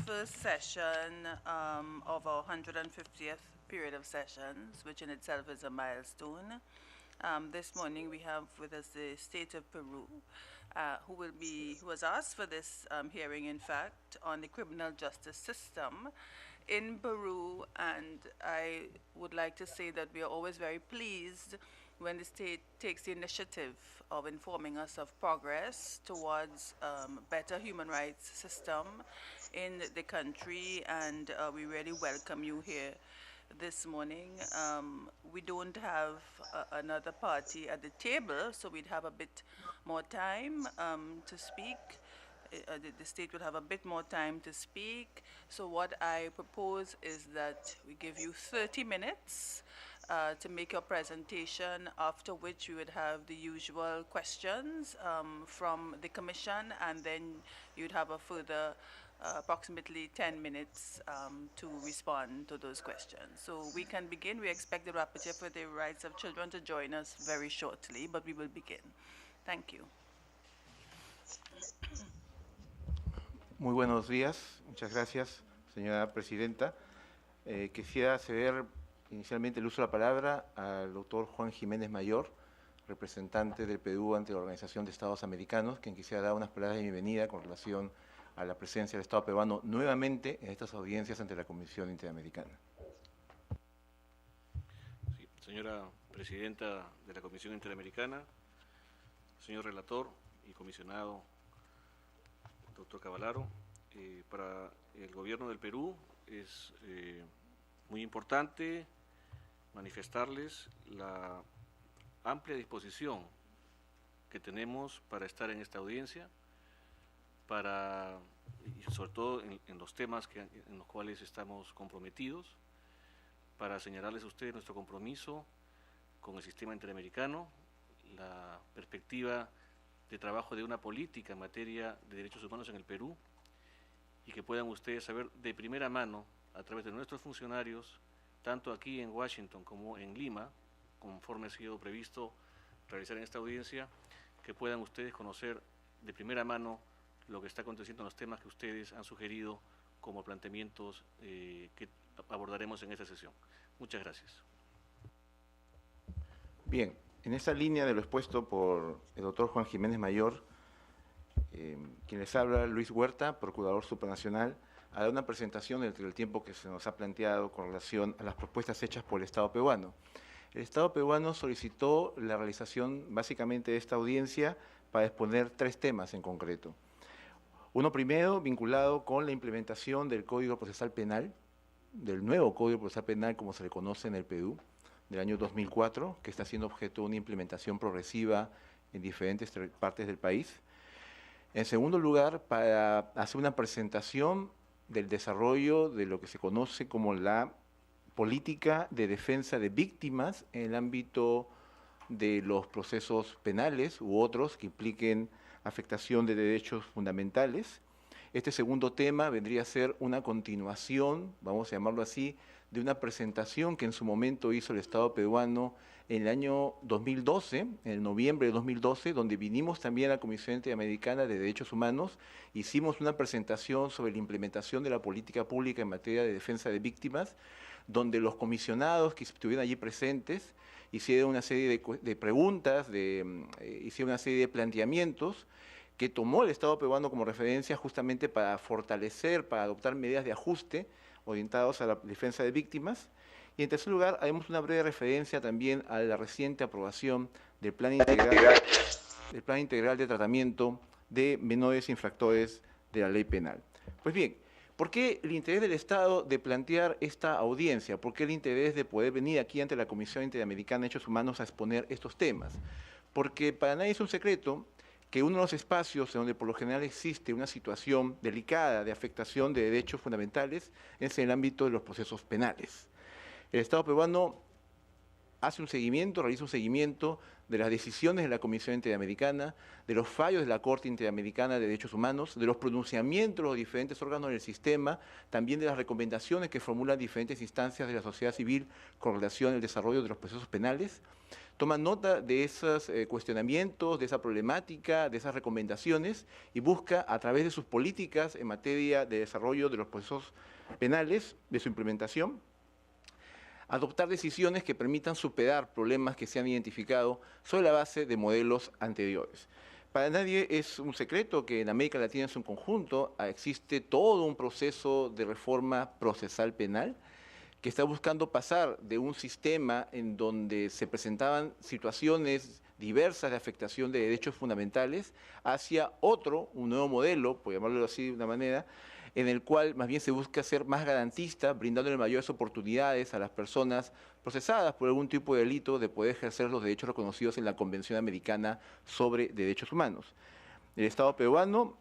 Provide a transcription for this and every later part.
first session of our 150th period of sessions, which in itself is a milestone. This morning we have with us the State of Peru, who has asked for this hearing, in fact, on the criminal justice system in Peru. And I would like to say that we are always very pleased when the state takes the initiative of informing us of progress towards better human rights system in the country, and we really welcome you here this morning. We don't have another party at the table, so we'd have a bit more time to speak. The state would have a bit more time to speak. So what I propose is that we give you 30 minutes to make your presentation, after which we would have the usual questions from the Commission, and then you'd have a further approximately 10 minutes to respond to those questions. So we can begin. We expect the Rapporteur for the Rights of Children to join us very shortly, but we will begin. Thank you. Muy buenos días. Muchas gracias, señora presidenta. Quisiera ceder inicialmente el uso de la palabra al doctor Juan Jiménez Mayor, representante del Perú ante la Organización de Estados Americanos, quien quisiera dar unas palabras de bienvenida con relación a la presencia del Estado peruano nuevamente en estas audiencias ante la Comisión Interamericana. Sí, señora presidenta de la Comisión Interamericana, señor relator y comisionado, doctor Cavallaro, para el gobierno del Perú es muy importante manifestarles la amplia disposición que tenemos para estar en esta audiencia, y sobre todo en los temas en los cuales estamos comprometidos, para señalarles a ustedes nuestro compromiso con el sistema interamericano, la perspectiva de trabajo de una política en materia de derechos humanos en el Perú, y que puedan ustedes saber de primera mano, a través de nuestros funcionarios, tanto aquí en Washington como en Lima, conforme ha sido previsto realizar en esta audiencia, que puedan ustedes conocer de primera mano lo que está aconteciendo en los temas que ustedes han sugerido como planteamientos que abordaremos en esta sesión. Muchas gracias. Bien, en esa línea de lo expuesto por el doctor Juan Jiménez Mayor, quien les habla, Luis Huerta, Procurador Supranacional, a dar una presentación entre el tiempo que se nos ha planteado con relación a las propuestas hechas por el Estado peruano. El Estado peruano solicitó la realización básicamente de esta audiencia para exponer 3 temas en concreto. Uno primero, vinculado con la implementación del Código Procesal Penal, del nuevo Código Procesal Penal como se le conoce en el Perú, del año 2004, que está siendo objeto de una implementación progresiva en diferentes partes del país. En segundo lugar, para hacer una presentación del desarrollo de lo que se conoce como la política de defensa de víctimas en el ámbito de los procesos penales u otros que impliquen afectación de derechos fundamentales. Este segundo tema vendría a ser una continuación, vamos a llamarlo así, de una presentación que en su momento hizo el Estado peruano en el año 2012, en el noviembre de 2012, donde vinimos también a la Comisión Interamericana de Derechos Humanos, hicimos una presentación sobre la implementación de la política pública en materia de defensa de víctimas, donde los comisionados que estuvieron allí presentes hicieron una serie de preguntas, hicieron una serie de planteamientos que tomó el Estado peruano como referencia justamente para fortalecer, para adoptar medidas de ajuste orientados a la defensa de víctimas. Y en tercer lugar, haremos una breve referencia también a la reciente aprobación del Plan Integral de Tratamiento de Menores Infractores de la Ley Penal. Pues bien, ¿por qué el interés del Estado de plantear esta audiencia? ¿Por qué el interés de poder venir aquí ante la Comisión Interamericana de Derechos Humanos a exponer estos temas? Porque para nadie es un secreto que uno de los espacios en donde por lo general existe una situación delicada de afectación de derechos fundamentales es en el ámbito de los procesos penales. El Estado peruano hace un seguimiento, realiza un seguimiento de las decisiones de la Comisión Interamericana, de los fallos de la Corte Interamericana de Derechos Humanos, de los pronunciamientos de los diferentes órganos del sistema, también de las recomendaciones que formulan diferentes instancias de la sociedad civil con relación al desarrollo de los procesos penales. toma nota de esos cuestionamientos, de esa problemática, de esas recomendaciones y busca, a través de sus políticas en materia de desarrollo de los procesos penales, de su implementación, adoptar decisiones que permitan superar problemas que se han identificado sobre la base de modelos anteriores. Para nadie es un secreto que en América Latina en su conjunto existe todo un proceso de reforma procesal penal que está buscando pasar de un sistema en donde se presentaban situaciones diversas de afectación de derechos fundamentales hacia otro, un nuevo modelo, por llamarlo así de una manera, en el cual más bien se busca ser más garantista, brindándole mayores oportunidades a las personas procesadas por algún tipo de delito de poder ejercer los derechos reconocidos en la Convención Americana sobre Derechos Humanos. El Estado peruano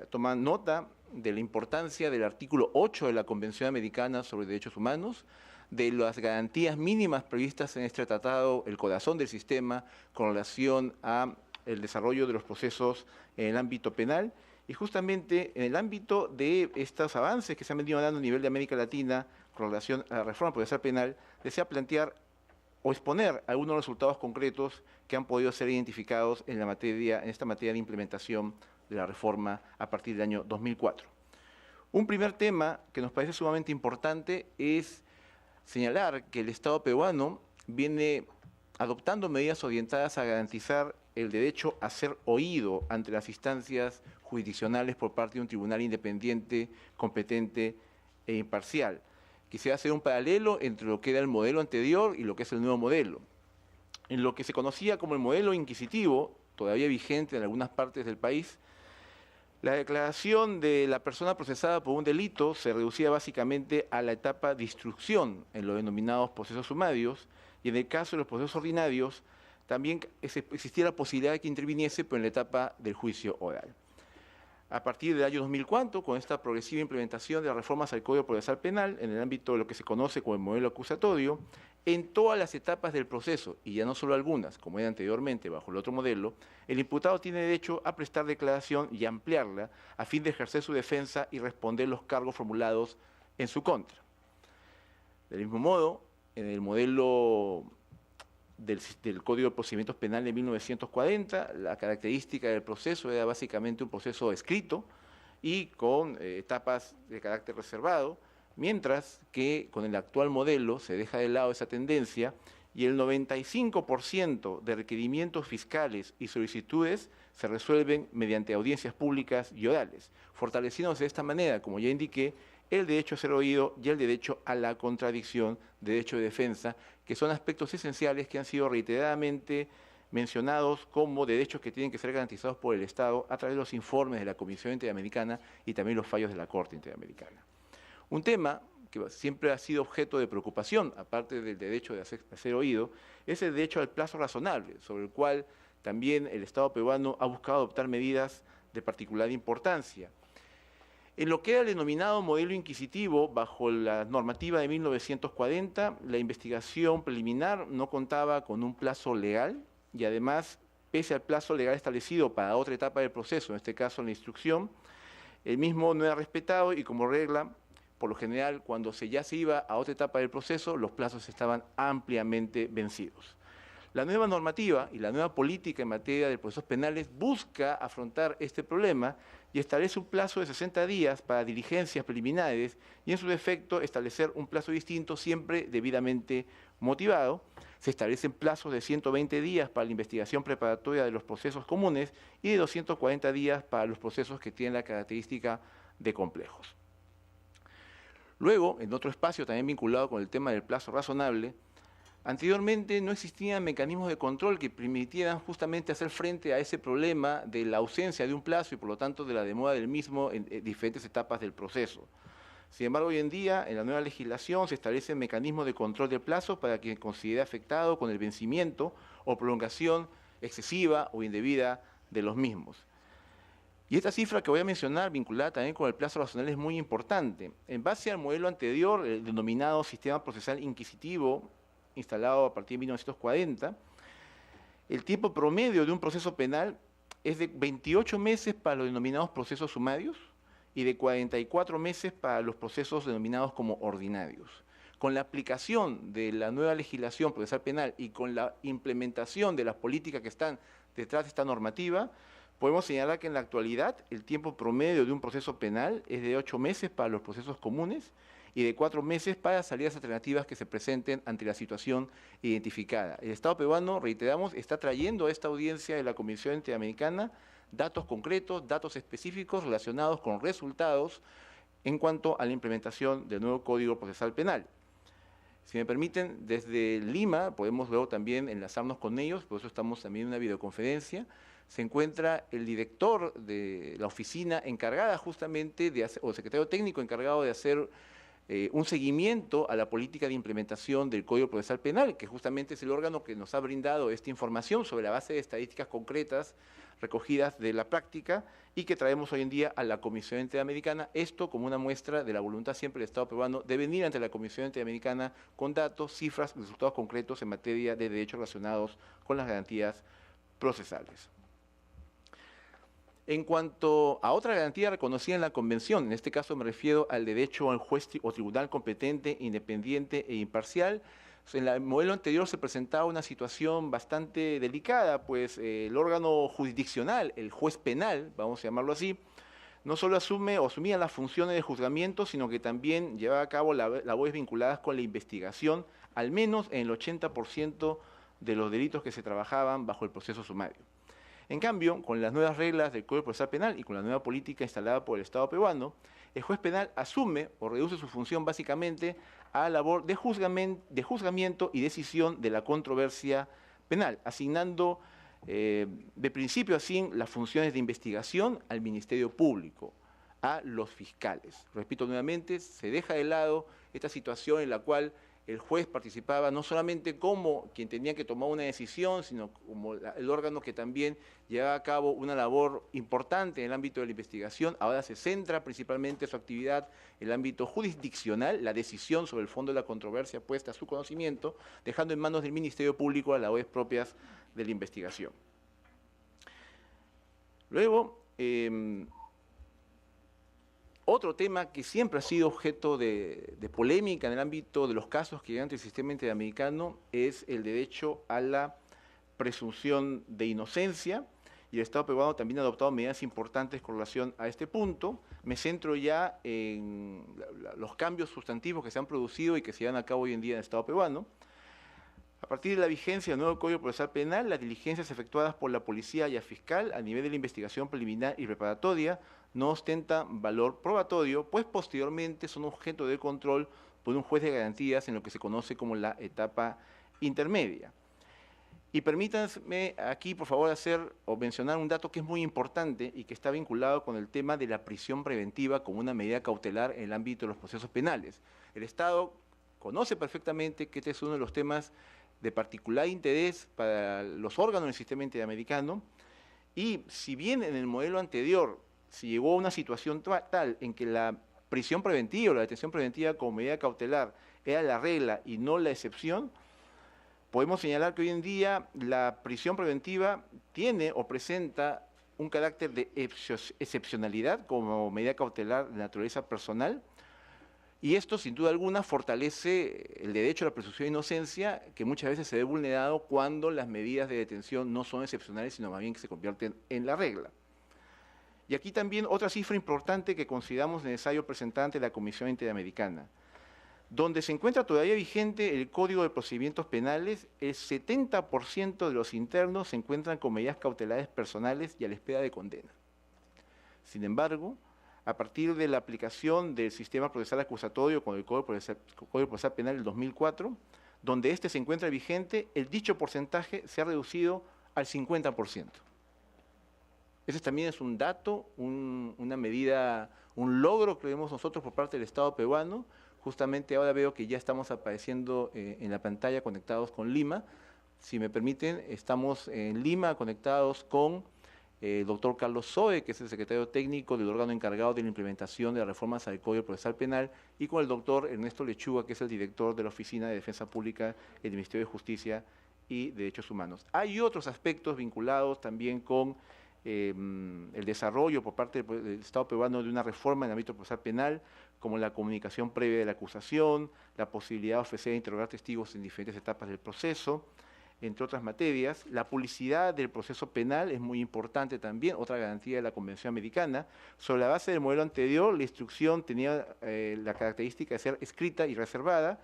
toma nota de la importancia del artículo 8 de la Convención Americana sobre Derechos Humanos, de las garantías mínimas previstas en este tratado, el corazón del sistema, con relación al desarrollo de los procesos en el ámbito penal, y justamente en el ámbito de estos avances que se han venido dando a nivel de América Latina con relación a la reforma procesal penal, desea plantear o exponer algunos de los resultados concretos que han podido ser identificados en esta materia de implementación de la reforma a partir del año 2004. Un primer tema que nos parece sumamente importante es señalar que el Estado peruano viene adoptando medidas orientadas a garantizar el derecho a ser oído ante las instancias jurisdiccionales por parte de un tribunal independiente, competente e imparcial. Quisiera hacer un paralelo entre lo que era el modelo anterior y lo que es el nuevo modelo. En lo que se conocía como el modelo inquisitivo, todavía vigente en algunas partes del país, la declaración de la persona procesada por un delito se reducía básicamente a la etapa de instrucción en los denominados procesos sumarios, y en el caso de los procesos ordinarios también existía la posibilidad de que interviniese, pero en la etapa del juicio oral. A partir del año 2004, con esta progresiva implementación de las reformas al Código Procesal Penal, en el ámbito de lo que se conoce como el modelo acusatorio, en todas las etapas del proceso, y ya no solo algunas, como era anteriormente bajo el otro modelo, el imputado tiene derecho a prestar declaración y ampliarla a fin de ejercer su defensa y responder los cargos formulados en su contra. Del mismo modo, en el modelo del Código de Procedimientos Penales de 1940, la característica del proceso era básicamente un proceso escrito y con etapas de carácter reservado, mientras que con el actual modelo se deja de lado esa tendencia y el 95% de requerimientos fiscales y solicitudes se resuelven mediante audiencias públicas y orales, fortaleciéndose de esta manera, como ya indiqué, el derecho a ser oído y el derecho a la contradicción, derecho de defensa, que son aspectos esenciales que han sido reiteradamente mencionados como derechos que tienen que ser garantizados por el Estado a través de los informes de la Comisión Interamericana y también los fallos de la Corte Interamericana. Un tema que siempre ha sido objeto de preocupación, aparte del derecho de ser oído, es el derecho al plazo razonable, sobre el cual también el Estado peruano ha buscado adoptar medidas de particular importancia. En lo que era el denominado modelo inquisitivo, bajo la normativa de 1940, la investigación preliminar no contaba con un plazo legal y además, pese al plazo legal establecido para otra etapa del proceso, en este caso la instrucción, el mismo no era respetado y como regla, por lo general, cuando ya se iba a otra etapa del proceso, los plazos estaban ampliamente vencidos. La nueva normativa y la nueva política en materia de procesos penales busca afrontar este problema y establece un plazo de 60 días para diligencias preliminares y en su defecto establecer un plazo distinto siempre debidamente motivado. Se establecen plazos de 120 días para la investigación preparatoria de los procesos comunes y de 240 días para los procesos que tienen la característica de complejos. Luego, en otro espacio también vinculado con el tema del plazo razonable, anteriormente no existían mecanismos de control que permitieran justamente hacer frente a ese problema de la ausencia de un plazo y por lo tanto de la demora del mismo en diferentes etapas del proceso. Sin embargo, hoy en día, en la nueva legislación se establecen mecanismos de control del plazo para quien considere afectado con el vencimiento o prolongación excesiva o indebida de los mismos. Y esta cifra que voy a mencionar, vinculada también con el plazo razonable, es muy importante. En base al modelo anterior, el denominado sistema procesal inquisitivo, instalado a partir de 1940, el tiempo promedio de un proceso penal es de 28 meses para los denominados procesos sumarios y de 44 meses para los procesos denominados como ordinarios. con la aplicación de la nueva legislación procesal penal y con la implementación de las políticas que están detrás de esta normativa, podemos señalar que en la actualidad el tiempo promedio de un proceso penal es de 8 meses para los procesos comunes y de 4 meses para salidas alternativas que se presenten ante la situación identificada. El Estado peruano, reiteramos, está trayendo a esta audiencia de la Comisión Interamericana datos concretos, datos específicos relacionados con resultados en cuanto a la implementación del nuevo Código Procesal Penal. Si me permiten, desde Lima podemos luego también enlazarnos con ellos, por eso estamos también en una videoconferencia. Se encuentra el director de la oficina encargada justamente de hacer, o el secretario técnico encargado de hacer un seguimiento a la política de implementación del Código Procesal Penal, que justamente es el órgano que nos ha brindado esta información sobre la base de estadísticas concretas recogidas de la práctica y que traemos hoy en día a la Comisión Interamericana, esto como una muestra de la voluntad siempre del Estado peruano de venir ante la Comisión Interamericana con datos, cifras, resultados concretos en materia de derechos relacionados con las garantías procesales. En cuanto a otra garantía reconocida en la Convención, en este caso me refiero al derecho al juez o tribunal competente, independiente e imparcial. En el modelo anterior se presentaba una situación bastante delicada, pues el órgano jurisdiccional, el juez penal, vamos a llamarlo así, no solo asume o asumía las funciones de juzgamiento, sino que también llevaba a cabo labores vinculadas con la investigación, al menos en el 80% de los delitos que se trabajaban bajo el proceso sumario. En cambio, con las nuevas reglas del Código Procesal Penal y con la nueva política instalada por el Estado peruano, el juez penal asume o reduce su función básicamente a la labor de juzgamiento y decisión de la controversia penal, asignando de principio así las funciones de investigación al Ministerio Público, a los fiscales. Repito nuevamente, se deja de lado esta situación en la cual el juez participaba no solamente como quien tenía que tomar una decisión, sino como el órgano que también llevaba a cabo una labor importante en el ámbito de la investigación. Ahora se centra principalmente su actividad en el ámbito jurisdiccional, la decisión sobre el fondo de la controversia puesta a su conocimiento, dejando en manos del Ministerio Público las labores propias de la investigación. Luego, otro tema que siempre ha sido objeto de polémica en el ámbito de los casos que llegan ante el sistema interamericano es el derecho a la presunción de inocencia, y el Estado peruano también ha adoptado medidas importantes con relación a este punto. Me centro ya en los cambios sustantivos que se han producido y que se llevan a cabo hoy en día en el Estado peruano. A partir de la vigencia del nuevo Código Procesal Penal, las diligencias efectuadas por la policía y el fiscal a nivel de la investigación preliminar y preparatoria no ostentan valor probatorio, pues posteriormente son objeto de control por un juez de garantías en lo que se conoce como la etapa intermedia. Y permítanme aquí, por favor, hacer o mencionar un dato que es muy importante y que está vinculado con el tema de la prisión preventiva como una medida cautelar en el ámbito de los procesos penales. El Estado conoce perfectamente que este es uno de los temas de particular interés para los órganos del sistema interamericano, y si bien en el modelo anterior se llegó a una situación tal en que la prisión preventiva o la detención preventiva como medida cautelar era la regla y no la excepción, podemos señalar que hoy en día la prisión preventiva tiene o presenta un carácter de excepcionalidad como medida cautelar de naturaleza personal, y esto sin duda alguna fortalece el derecho a la presunción de inocencia, que muchas veces se ve vulnerado cuando las medidas de detención no son excepcionales, sino más bien que se convierten en la regla. Y aquí también otra cifra importante que consideramos necesario presentar ante la Comisión Interamericana. Donde se encuentra todavía vigente el Código de Procedimientos Penales, el 70% de los internos se encuentran con medidas cautelares personales y a la espera de condena. Sin embargo, a partir de la aplicación del sistema procesal acusatorio con el Código Procesal Penal del 2004, donde este se encuentra vigente, el dicho porcentaje se ha reducido al 50%. Ese también es un dato, una medida, un logro que vemos nosotros por parte del Estado peruano. Justamente ahora veo que ya estamos apareciendo en la pantalla conectados con Lima. Si me permiten, estamos en Lima conectados con el doctor Carlos Zoe, que es el secretario técnico del órgano encargado de la implementación de las reformas al Código Procesal Penal, y con el doctor Ernesto Lechuga, que es el director de la Oficina de Defensa Pública del Ministerio de Justicia y Derechos Humanos. Hay otros aspectos vinculados también con el desarrollo por parte del Estado peruano de una reforma en el ámbito procesal penal, como la comunicación previa de la acusación, la posibilidad de ofrecer e interrogar testigos en diferentes etapas del proceso, entre otras materias. La publicidad del proceso penal es muy importante también, otra garantía de la Convención Americana. Sobre la base del modelo anterior, la instrucción tenía la característica de ser escrita y reservada,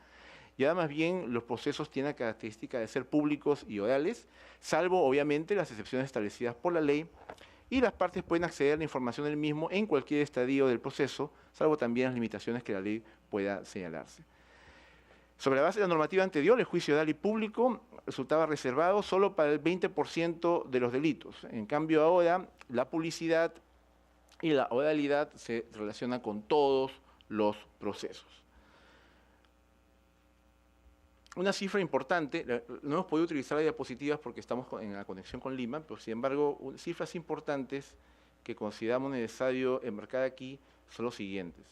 y además bien los procesos tienen la característica de ser públicos y orales, salvo obviamente las excepciones establecidas por la ley, y las partes pueden acceder a la información del mismo en cualquier estadio del proceso, salvo también las limitaciones que la ley pueda señalarse. Sobre la base de la normativa anterior, el juicio oral y público resultaba reservado solo para el 20% de los delitos. En cambio ahora, la publicidad y la oralidad se relacionan con todos los procesos. Una cifra importante, no hemos podido utilizar las diapositivas porque estamos en la conexión con Lima, pero sin embargo, cifras importantes que consideramos necesario enmarcar aquí son los siguientes.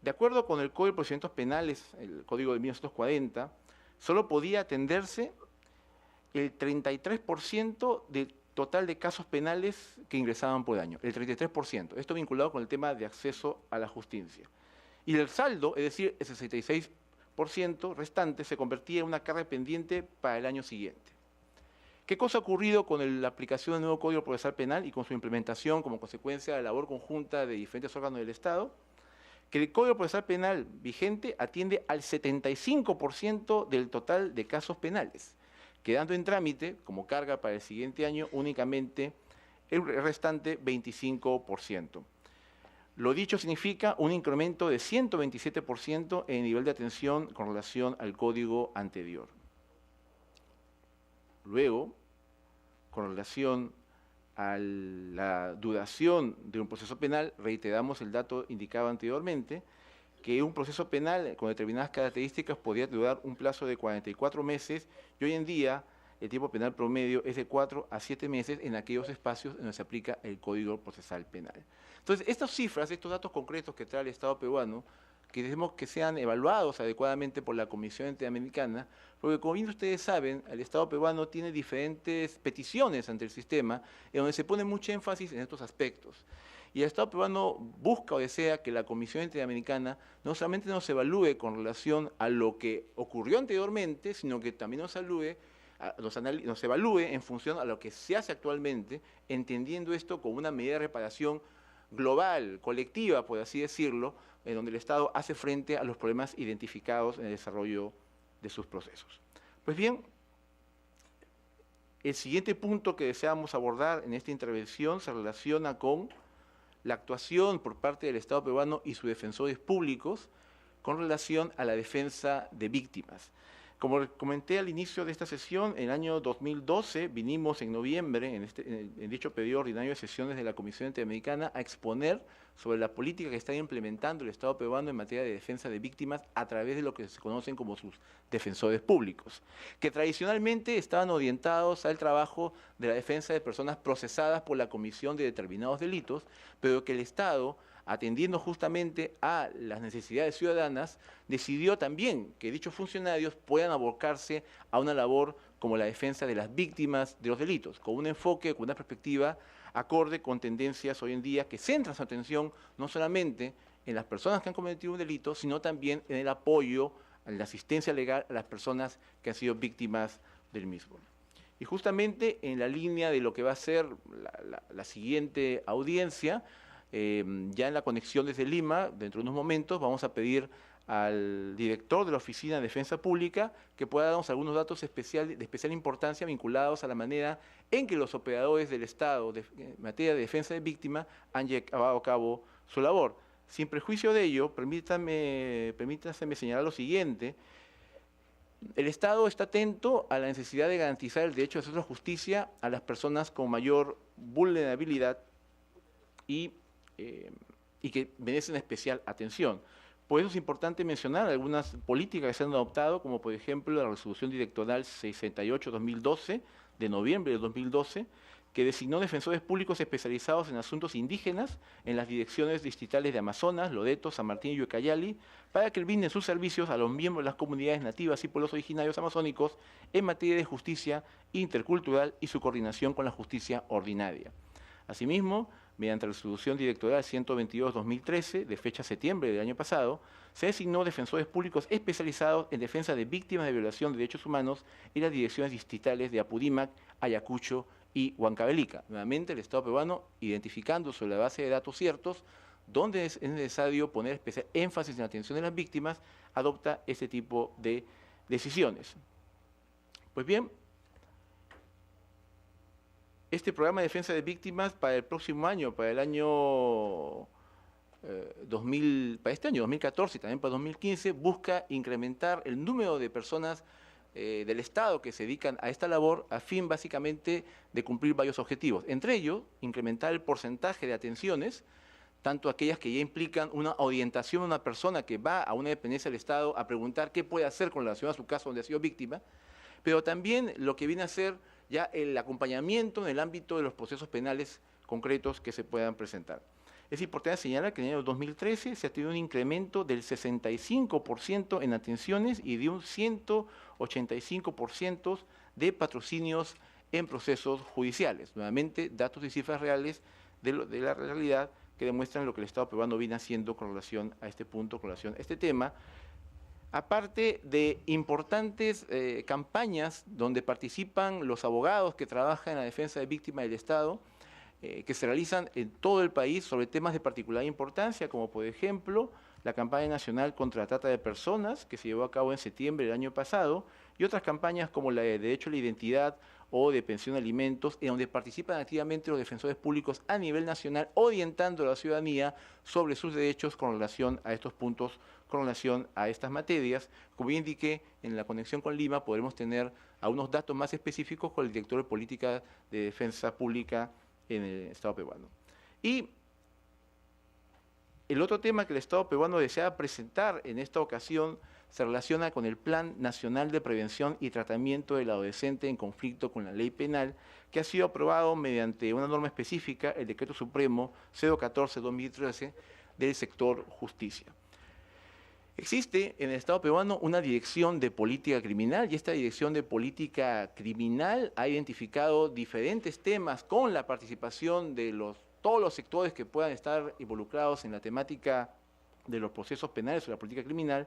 De acuerdo con el Código de Procedimientos Penales, el Código de 1940, solo podía atenderse el 33% del total de casos penales que ingresaban por año, el 33%. Esto vinculado con el tema de acceso a la justicia. Y el saldo, es decir, el 66% restante, se convertía en una carga pendiente para el año siguiente. ¿Qué cosa ha ocurrido con la aplicación del nuevo Código Procesal Penal y con su implementación como consecuencia de la labor conjunta de diferentes órganos del Estado? Que el Código Procesal Penal vigente atiende al 75% del total de casos penales, quedando en trámite, como carga para el siguiente año, únicamente el restante 25%. Lo dicho significa un incremento de 127% en el nivel de atención con relación al código anterior. Luego, con relación a la duración de un proceso penal, reiteramos el dato indicado anteriormente, que un proceso penal con determinadas características podría durar un plazo de 44 meses y hoy en día el tiempo penal promedio es de 4 a 7 meses en aquellos espacios en donde se aplica el Código Procesal Penal. Entonces, estas cifras, estos datos concretos que trae el Estado peruano, queremos que sean evaluados adecuadamente por la Comisión Interamericana, porque como bien ustedes saben, el Estado peruano tiene diferentes peticiones ante el sistema, en donde se pone mucho énfasis en estos aspectos. Y el Estado peruano busca o desea que la Comisión Interamericana no solamente nos evalúe con relación a lo que ocurrió anteriormente, sino que también nos evalúe en función a lo que se hace actualmente, entendiendo esto como una medida de reparación global, colectiva, por así decirlo, en donde el Estado hace frente a los problemas identificados en el desarrollo de sus procesos. Pues bien, el siguiente punto que deseamos abordar en esta intervención se relaciona con la actuación por parte del Estado peruano y sus defensores públicos con relación a la defensa de víctimas. Como comenté al inicio de esta sesión, en el año 2012 vinimos en noviembre, en dicho periodo ordinario de sesiones de la Comisión Interamericana, a exponer sobre la política que está implementando el Estado peruano en materia de defensa de víctimas a través de lo que se conocen como sus defensores públicos, que tradicionalmente estaban orientados al trabajo de la defensa de personas procesadas por la comisión de determinados delitos, pero que el Estado, atendiendo justamente a las necesidades ciudadanas, decidió también que dichos funcionarios puedan abocarse a una labor como la defensa de las víctimas de los delitos, con un enfoque, con una perspectiva acorde con tendencias hoy en día que centran su atención no solamente en las personas que han cometido un delito, sino también en el apoyo, en la asistencia legal a las personas que han sido víctimas del mismo. Y justamente en la línea de lo que va a ser la siguiente audiencia, ya en la conexión desde Lima, dentro de unos momentos, vamos a pedir al director de la Oficina de Defensa Pública que pueda darnos algunos datos de especial importancia vinculados a la manera en que los operadores del Estado en materia de defensa de víctimas han llevado a cabo su labor. Sin prejuicio de ello, permítanme señalar lo siguiente. El Estado está atento a la necesidad de garantizar el derecho de acceso a la justicia a las personas con mayor vulnerabilidad y que merecen especial atención. Por eso es importante mencionar algunas políticas que se han adoptado, como por ejemplo la Resolución Directoral 68-2012 de noviembre de 2012, que designó defensores públicos especializados en asuntos indígenas en las direcciones distritales de Amazonas, Loreto, San Martín y Ucayali, para que brinden sus servicios a los miembros de las comunidades nativas y pueblos originarios amazónicos en materia de justicia intercultural y su coordinación con la justicia ordinaria. Asimismo, mediante la resolución directorial 122-2013, de fecha septiembre del año pasado, se designó defensores públicos especializados en defensa de víctimas de violación de derechos humanos en las direcciones distritales de Apurímac, Ayacucho y Huancavelica. Nuevamente, el Estado peruano, identificando sobre la base de datos ciertos, donde es necesario poner especial énfasis en la atención de las víctimas, adopta este tipo de decisiones. Pues bien, este programa de defensa de víctimas para el próximo año, para el año para este año 2014 y también para 2015, busca incrementar el número de personas del Estado que se dedican a esta labor a fin básicamente de cumplir varios objetivos. Entre ellos, incrementar el porcentaje de atenciones, tanto aquellas que ya implican una orientación a una persona que va a una dependencia del Estado a preguntar qué puede hacer con relación a su caso donde ha sido víctima, pero también lo que viene a ser ya el acompañamiento en el ámbito de los procesos penales concretos que se puedan presentar. Es importante señalar que en el año 2013 se ha tenido un incremento del 65% en atenciones y de un 185% de patrocinios en procesos judiciales. Nuevamente, datos y cifras reales de la realidad que demuestran lo que el Estado peruano viene haciendo con relación a este punto, con relación a este tema, aparte de importantes campañas donde participan los abogados que trabajan en la defensa de víctimas del Estado, que se realizan en todo el país sobre temas de particular importancia, como por ejemplo la campaña nacional contra la trata de personas, que se llevó a cabo en septiembre del año pasado, y otras campañas como la de derecho a la identidad o de pensión de alimentos, en donde participan activamente los defensores públicos a nivel nacional, orientando a la ciudadanía sobre sus derechos con relación a estos puntos, con relación a estas materias. Como ya indiqué, en la conexión con Lima podremos tener algunos datos más específicos con el director de Política de Defensa Pública en el Estado peruano. Y el otro tema que el Estado peruano desea presentar en esta ocasión se relaciona con el Plan Nacional de Prevención y Tratamiento del Adolescente en Conflicto con la Ley Penal, que ha sido aprobado mediante una norma específica, el Decreto Supremo 014-2013 del sector justicia. Existe en el Estado peruano una dirección de política criminal y esta dirección de política criminal ha identificado diferentes temas con la participación de todos los sectores que puedan estar involucrados en la temática de los procesos penales o la política criminal,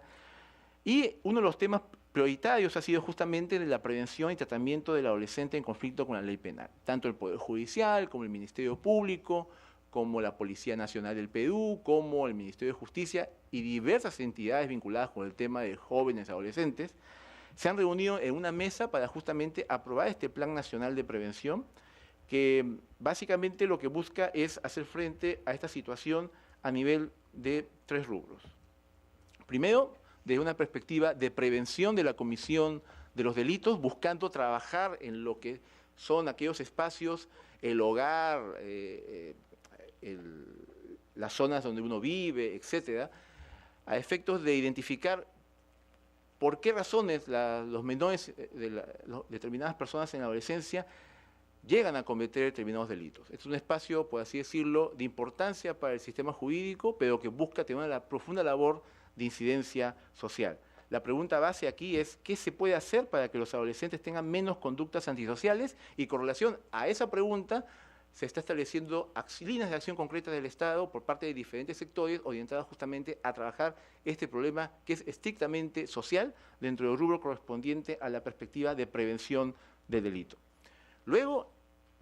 y uno de los temas prioritarios ha sido justamente la prevención y tratamiento del adolescente en conflicto con la ley penal. Tanto el Poder Judicial como el Ministerio Público, como la Policía Nacional del Perú, como el Ministerio de Justicia y diversas entidades vinculadas con el tema de jóvenes y adolescentes, se han reunido en una mesa para justamente aprobar este Plan Nacional de Prevención, que básicamente lo que busca es hacer frente a esta situación a nivel de 3 rubros. Primero, desde una perspectiva de prevención de la comisión de los delitos, buscando trabajar en lo que son aquellos espacios, el hogar, las zonas donde uno vive, etcétera, a efectos de identificar por qué razones los menores de determinadas personas en la adolescencia llegan a cometer determinados delitos. Es un espacio, por así decirlo, de importancia para el sistema jurídico, pero que busca tener una profunda labor de incidencia social. La pregunta base aquí es, ¿qué se puede hacer para que los adolescentes tengan menos conductas antisociales? Y con relación a esa pregunta, se está estableciendo líneas de acción concretas del Estado por parte de diferentes sectores orientadas justamente a trabajar este problema que es estrictamente social dentro del rubro correspondiente a la perspectiva de prevención del delito. Luego,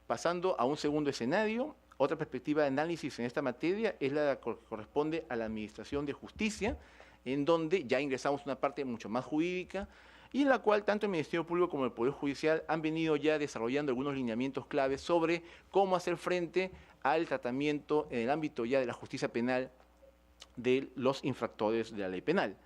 pasando a un segundo escenario, otra perspectiva de análisis en esta materia es la que corresponde a la Administración de Justicia, en donde ya ingresamos una parte mucho más jurídica y en la cual tanto el Ministerio Público como el Poder Judicial han venido ya desarrollando algunos lineamientos claves sobre cómo hacer frente al tratamiento en el ámbito ya de la justicia penal de los infractores de la ley penal.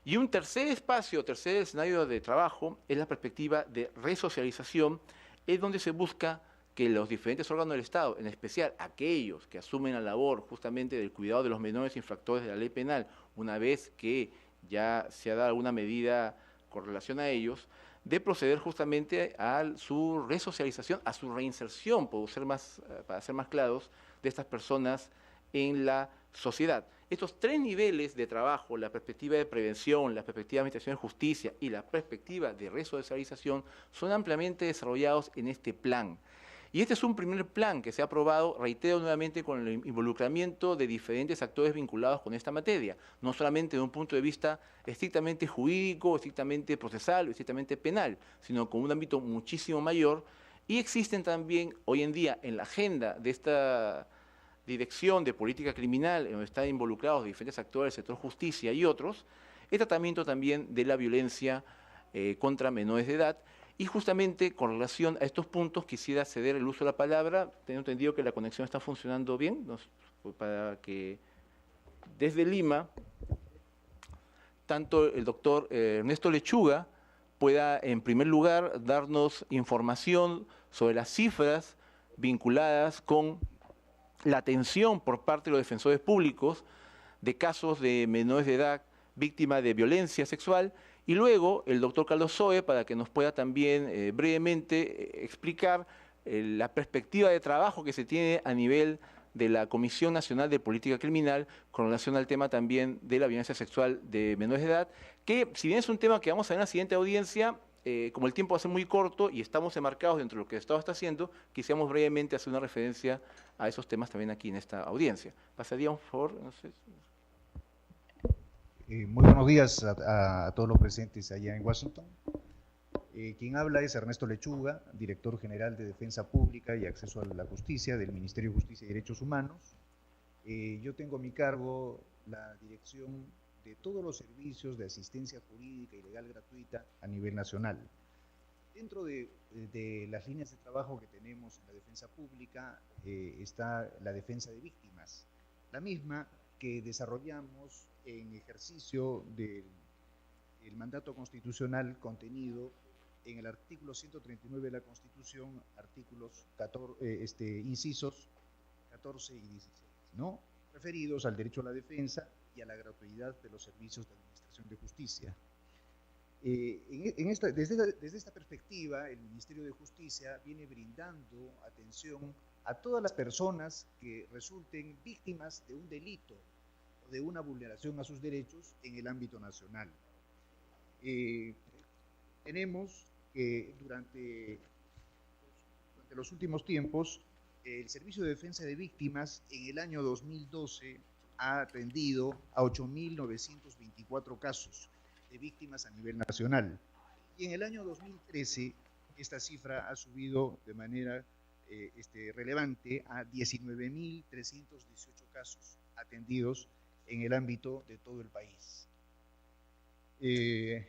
Y un tercer espacio, tercer escenario de trabajo es la perspectiva de resocialización, es donde se busca que los diferentes órganos del Estado, en especial aquellos que asumen la labor justamente del cuidado de los menores infractores de la ley penal, una vez que ya se ha dado alguna medida con relación a ellos, de proceder justamente a su resocialización, a su reinserción, para ser más claros, de estas personas en la sociedad. Estos 3 niveles de trabajo, la perspectiva de prevención, la perspectiva de administración de justicia y la perspectiva de resocialización, son ampliamente desarrollados en este plan. Y este es un primer plan que se ha aprobado, reitero nuevamente, con el involucramiento de diferentes actores vinculados con esta materia, no solamente de un punto de vista estrictamente jurídico, estrictamente procesal, estrictamente penal, sino con un ámbito muchísimo mayor. Y existen también hoy en día en la agenda de esta Dirección de Política Criminal, en donde están involucrados diferentes actores del sector justicia y otros, el tratamiento también de la violencia contra menores de edad. Y justamente con relación a estos puntos quisiera ceder el uso de la palabra. Tengo entendido que la conexión está funcionando bien, para que desde Lima, tanto el doctor Ernesto Lechuga pueda en primer lugar darnos información sobre las cifras vinculadas con la atención por parte de los defensores públicos de casos de menores de edad víctimas de violencia sexual, y luego el doctor Carlos Zoe para que nos pueda también brevemente explicar la perspectiva de trabajo que se tiene a nivel de la Comisión Nacional de Política Criminal con relación al tema también de la violencia sexual de menores de edad, que si bien es un tema que vamos a ver en la siguiente audiencia, como el tiempo va a ser muy corto y estamos enmarcados dentro de lo que el Estado está haciendo, quisiéramos brevemente hacer una referencia a esos temas también aquí en esta audiencia. Pasaría, por favor, no sé. Muy buenos días a todos los presentes allá en Washington. Quien habla es Ernesto Lechuga, director general de Defensa Pública y Acceso a la Justicia del Ministerio de Justicia y Derechos Humanos. Yo tengo a mi cargo la dirección de todos los servicios de asistencia jurídica y legal gratuita a nivel nacional. Dentro de las líneas de trabajo que tenemos en la defensa pública está la defensa de víctimas, la misma que desarrollamos en ejercicio del mandato constitucional contenido en el artículo 139 de la Constitución, artículos 14, incisos 14 y 16, ¿no? Referidos al derecho a la defensa y a la gratuidad de los servicios de administración de justicia. Desde esta perspectiva, el Ministerio de Justicia viene brindando atención a todas las personas que resulten víctimas de un delito o de una vulneración a sus derechos en el ámbito nacional. Tenemos que durante los últimos tiempos, el Servicio de Defensa de Víctimas en el año 2012 ha atendido a 8.924 casos de víctimas a nivel nacional. Y en el año 2013 esta cifra ha subido de manera relevante a 19.318 casos atendidos en el ámbito de todo el país.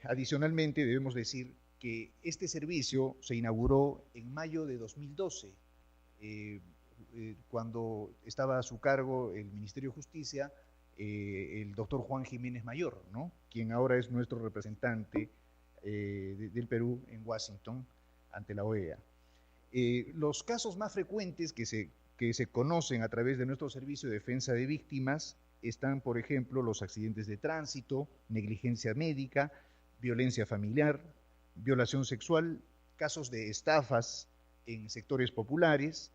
Adicionalmente, debemos decir que este servicio se inauguró en mayo de 2012, cuando estaba a su cargo el Ministerio de Justicia, el doctor Juan Jiménez Mayor, ¿no? Quien ahora es nuestro representante del Perú en Washington ante la OEA. Los casos más frecuentes que se conocen a través de nuestro servicio de defensa de víctimas están, por ejemplo, los accidentes de tránsito, negligencia médica, violencia familiar, violación sexual, casos de estafas en sectores populares,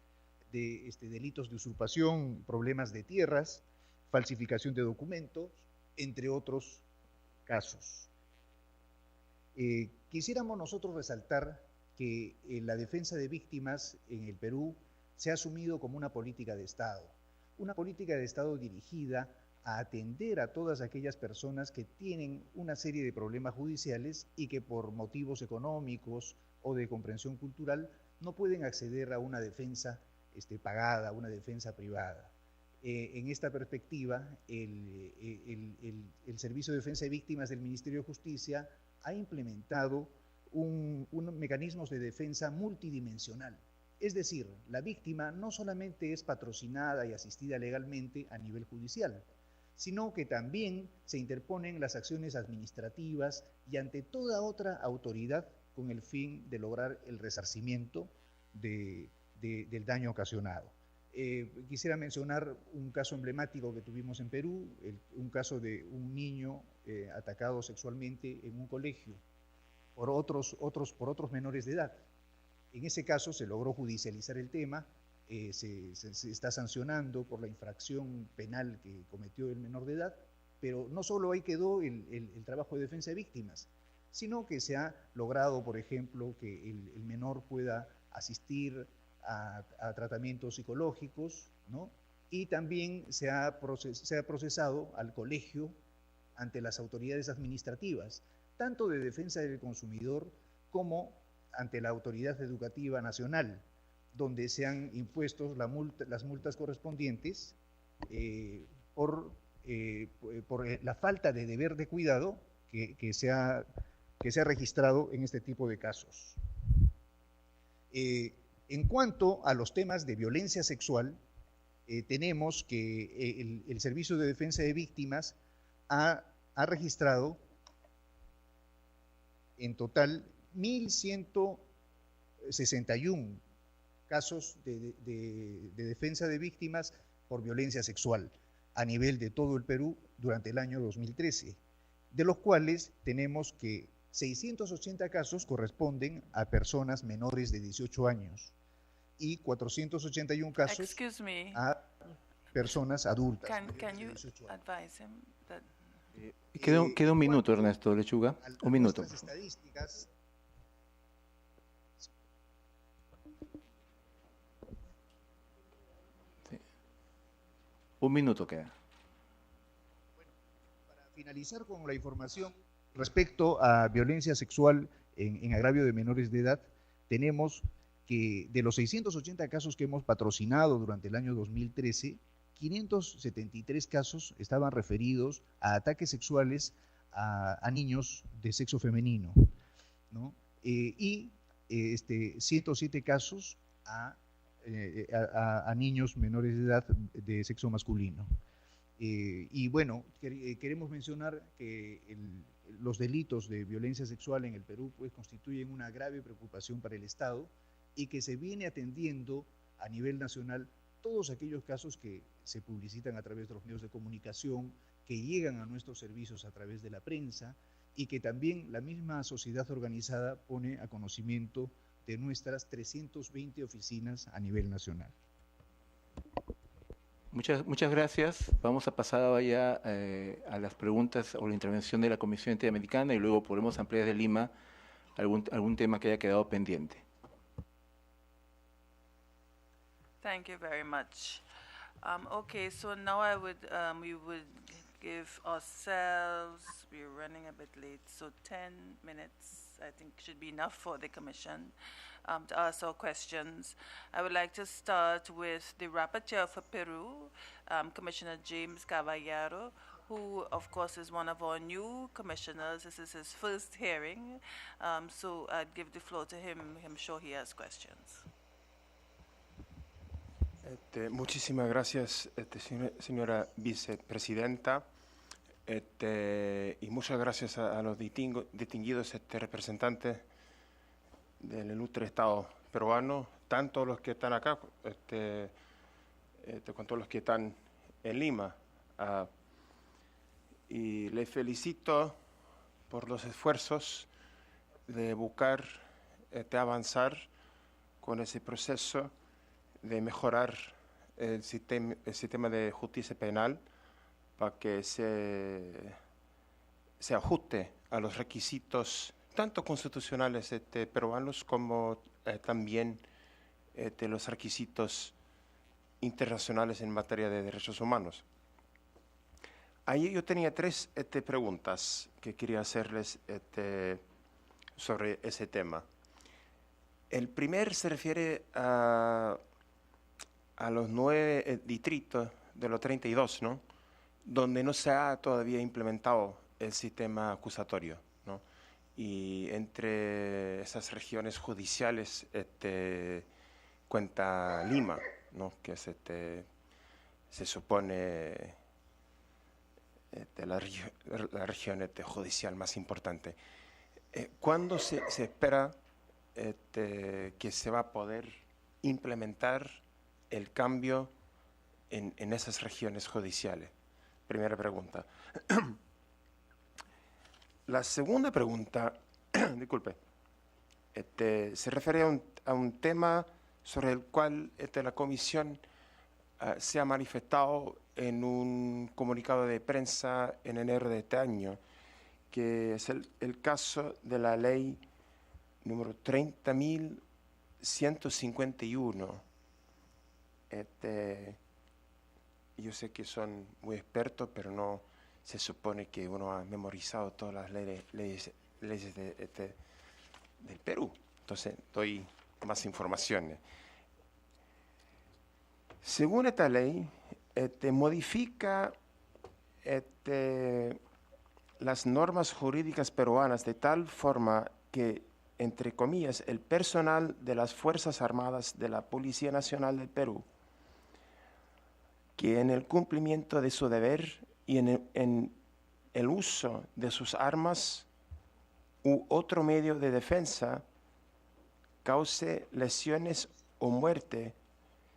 de delitos de usurpación, problemas de tierras, falsificación de documentos, entre otros casos. Quisiéramos nosotros resaltar que la defensa de víctimas en el Perú se ha asumido como una política de Estado dirigida a atender a todas aquellas personas que tienen una serie de problemas judiciales y que por motivos económicos o de comprensión cultural no pueden acceder a una defensa pagada, una defensa privada. En esta perspectiva, el Servicio de Defensa de Víctimas del Ministerio de Justicia ha implementado unos mecanismos de defensa multidimensional. Es decir, la víctima no solamente es patrocinada y asistida legalmente a nivel judicial, sino que también se interponen las acciones administrativas y ante toda otra autoridad con el fin de lograr el resarcimiento del daño ocasionado. Quisiera mencionar un caso emblemático que tuvimos en Perú, un caso de un niño atacado sexualmente en un colegio por otros menores de edad. En ese caso se logró judicializar el tema, se está sancionando por la infracción penal que cometió el menor de edad, pero no solo ahí quedó el trabajo de defensa de víctimas, sino que se ha logrado, por ejemplo, que el menor pueda asistir a tratamientos psicológicos, ¿no? Y también se ha procesado al colegio ante las autoridades administrativas, tanto de defensa del consumidor como ante la Autoridad Educativa Nacional, donde se han impuesto las multas correspondientes por la falta de deber de cuidado que se ha registrado en este tipo de casos. En cuanto a los temas de violencia sexual, tenemos que el Servicio de Defensa de Víctimas ha registrado en total 1.161 casos de defensa de víctimas por violencia sexual a nivel de todo el Perú durante el año 2013, de los cuales tenemos que 680 casos corresponden a personas menores de 18 años y 481 casos Excuse me. a personas adultas. Can mayores de you 18 años. advise him that Queda un minuto, en cuanto Ernesto Lechuga. a Un minuto. nuestras estadísticas, Un minuto queda. para finalizar con la información respecto a violencia sexual en agravio de menores de edad, tenemos que de los 680 casos que hemos patrocinado durante el año 2013, 573 casos estaban referidos a ataques sexuales a niños de sexo femenino, ¿no? Y 107 casos a niños menores de edad de sexo masculino. Y bueno, queremos mencionar que los delitos de violencia sexual en el Perú pues constituyen una grave preocupación para el Estado y que se viene atendiendo a nivel nacional todos aquellos casos que se publicitan a través de los medios de comunicación, que llegan a nuestros servicios a través de la prensa y que también la misma sociedad organizada pone a conocimiento de nuestras 320 oficinas a nivel nacional. Muchas gracias. Vamos a pasar ya a las preguntas o la intervención de la Comisión Interamericana y luego podremos ampliar de Lima algún tema que haya quedado pendiente. Thank you very much. Okay, so now we would give ourselves, we're running a bit late, so 10 minutes I think should be enough for the Commission to ask our questions. I would like to start with the Rapporteur for Peru, Commissioner James Caballero, who of course is one of our new commissioners. This is his first hearing, so I'd give the floor to him. I'm sure he has questions. Muchísimas gracias, señora vicepresidenta, y muchas gracias a los distinguidos representantes del ilustre Estado peruano, tanto los que están acá cuanto los que están en Lima. Y les felicito por los esfuerzos de buscar avanzar con ese proceso de mejorar el sistema de justicia penal para que se ajuste a los requisitos tanto constitucionales peruanos como también los requisitos internacionales en materia de derechos humanos. Ahí yo tenía tres preguntas que quería hacerles sobre ese tema. El primer se refiere a los 9 distritos de los 32, ¿no?, donde no se ha todavía implementado el sistema acusatorio, ¿no? Y entre esas regiones judiciales cuenta Lima, ¿no?, que es se supone la región judicial más importante. ¿Cuándo se espera que se va a poder implementar el cambio en esas regiones judiciales? Primera pregunta. La segunda pregunta, disculpe, se refiere a un tema sobre el cual la Comisión se ha manifestado en un comunicado de prensa en enero de este año, que es el caso de la ley número 30.151, Yo sé que son muy expertos, pero no se supone que uno ha memorizado todas las leyes del Perú. Entonces, doy más informaciones. Según esta ley, modifica las normas jurídicas peruanas de tal forma que, entre comillas, el personal de las Fuerzas Armadas de la Policía Nacional del Perú, que en el cumplimiento de su deber y en el uso de sus armas u otro medio de defensa, cause lesiones o muerte,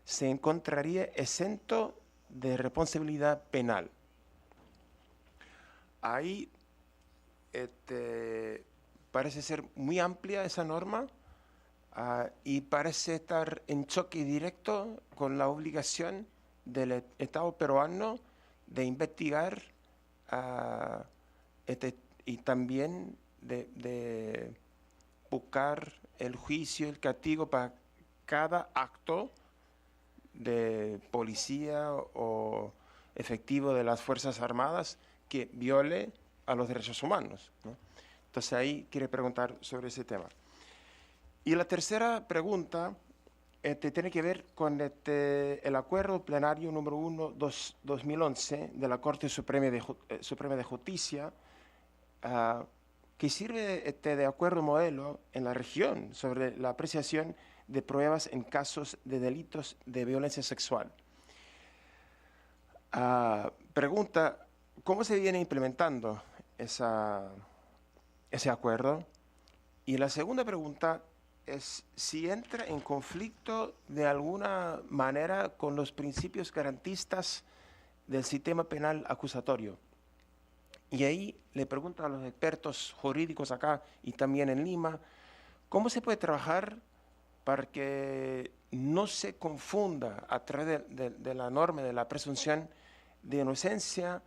se encontraría exento de responsabilidad penal. Ahí parece ser muy amplia esa norma y parece estar en choque directo con la obligación del Estado peruano de investigar y también de buscar el juicio, el castigo para cada acto de policía o efectivo de las Fuerzas Armadas que viole a los derechos humanos, ¿no? Entonces ahí quiere preguntar sobre ese tema. Y la tercera pregunta tiene que ver con el acuerdo plenario número 1/2011 de la Corte Suprema de Justicia, que sirve de acuerdo modelo en la región sobre la apreciación de pruebas en casos de delitos de violencia sexual. Pregunta, ¿cómo se viene implementando ese acuerdo? Y la segunda pregunta es si entra en conflicto de alguna manera con los principios garantistas del sistema penal acusatorio. Y ahí le pregunto a los expertos jurídicos acá y también en Lima, ¿cómo se puede trabajar para que no se confunda a través de la norma de la presunción de inocencia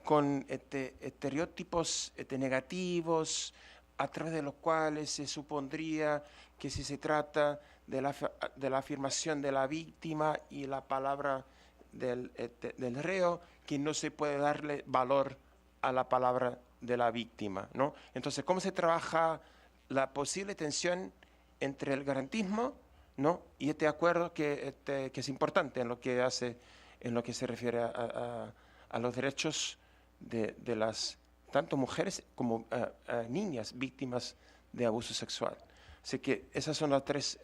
con estereotipos negativos, a través de los cuales se supondría que si se trata de la afirmación de la víctima y la palabra del reo, que no se puede darle valor a la palabra de la víctima, ¿no? Entonces, ¿cómo se trabaja la posible tensión entre el garantismo, ¿no?, y este acuerdo que es importante en lo que se refiere a los derechos de las tanto mujeres como niñas víctimas de abuso sexual? Así que esas son las tres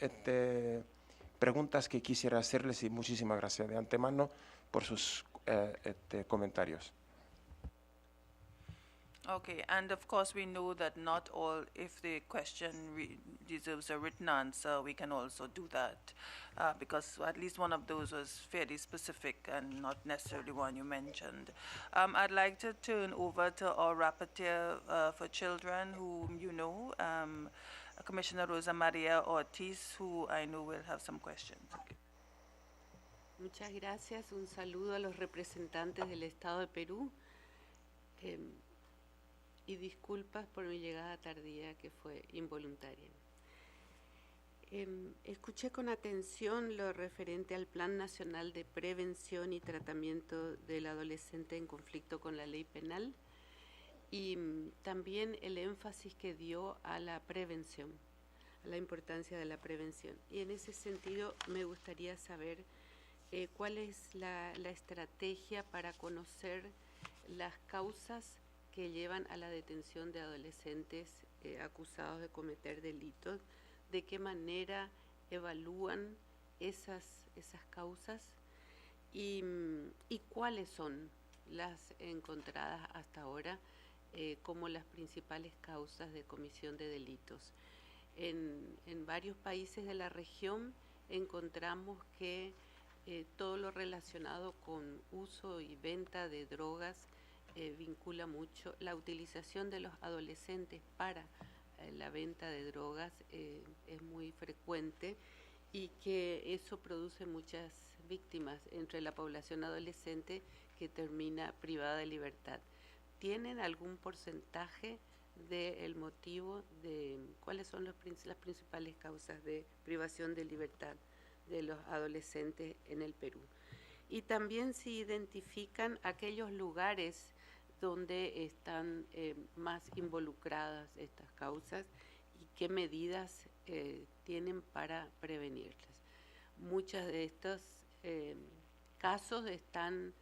preguntas que quisiera hacerles y muchísimas gracias de antemano por sus comentarios. Okay, and of course we know that not all, if the question deserves a written answer, we can also do that, because at least one of those was fairly specific and not necessarily one you mentioned. I'd like to turn over to our rapporteur for children, whom you know, Commissioner Rosa Maria Ortiz, who I know will have some questions. Okay. Muchas gracias. Un saludo a los representantes del Estado de Perú. Y disculpas por mi llegada tardía, que fue involuntaria. Escuché con atención lo referente al Plan Nacional de Prevención y Tratamiento del Adolescente en conflicto con la ley penal y también el énfasis que dio a la prevención, a la importancia de la prevención. Y en ese sentido me gustaría saber cuál es la estrategia para conocer las causas que llevan a la detención de adolescentes acusados de cometer delitos, de qué manera evalúan esas causas y cuáles son las encontradas hasta ahora como las principales causas de comisión de delitos. En varios países de la región encontramos que todo lo relacionado con uso y venta de drogas vincula mucho la utilización de los adolescentes para la venta de drogas, es muy frecuente y que eso produce muchas víctimas entre la población adolescente que termina privada de libertad. ¿Tienen algún porcentaje del motivo de cuáles son las principales causas de privación de libertad de los adolescentes en el Perú. Y también se identifican aquellos lugares donde están más involucradas estas causas y qué medidas tienen para prevenirlas. Muchos de estos casos están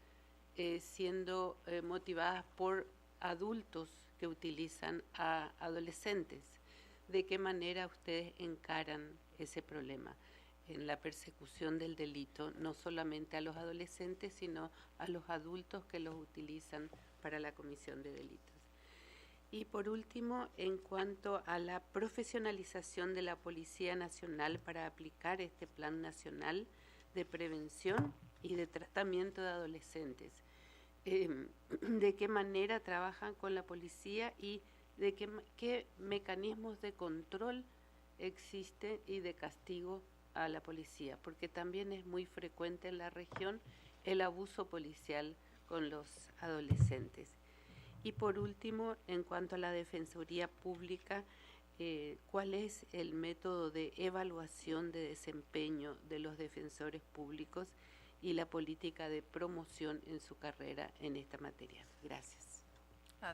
siendo motivadas por adultos que utilizan a adolescentes. ¿De qué manera ustedes encaran ese problema en la persecución del delito, no solamente a los adolescentes, sino a los adultos que los utilizan para la comisión de delitos? Y por último, en cuanto a la profesionalización de la Policía Nacional para aplicar este Plan Nacional de Prevención y de Tratamiento de Adolescentes, ¿de qué manera trabajan con la policía y de qué mecanismos de control existen y de castigo a la policía? Porque también es muy frecuente en la región el abuso policial con los adolescentes. Y por último, en cuanto a la Defensoría Pública, ¿cuál es el método de evaluación de desempeño de los defensores públicos y la política de promoción en su carrera en esta materia? Gracias.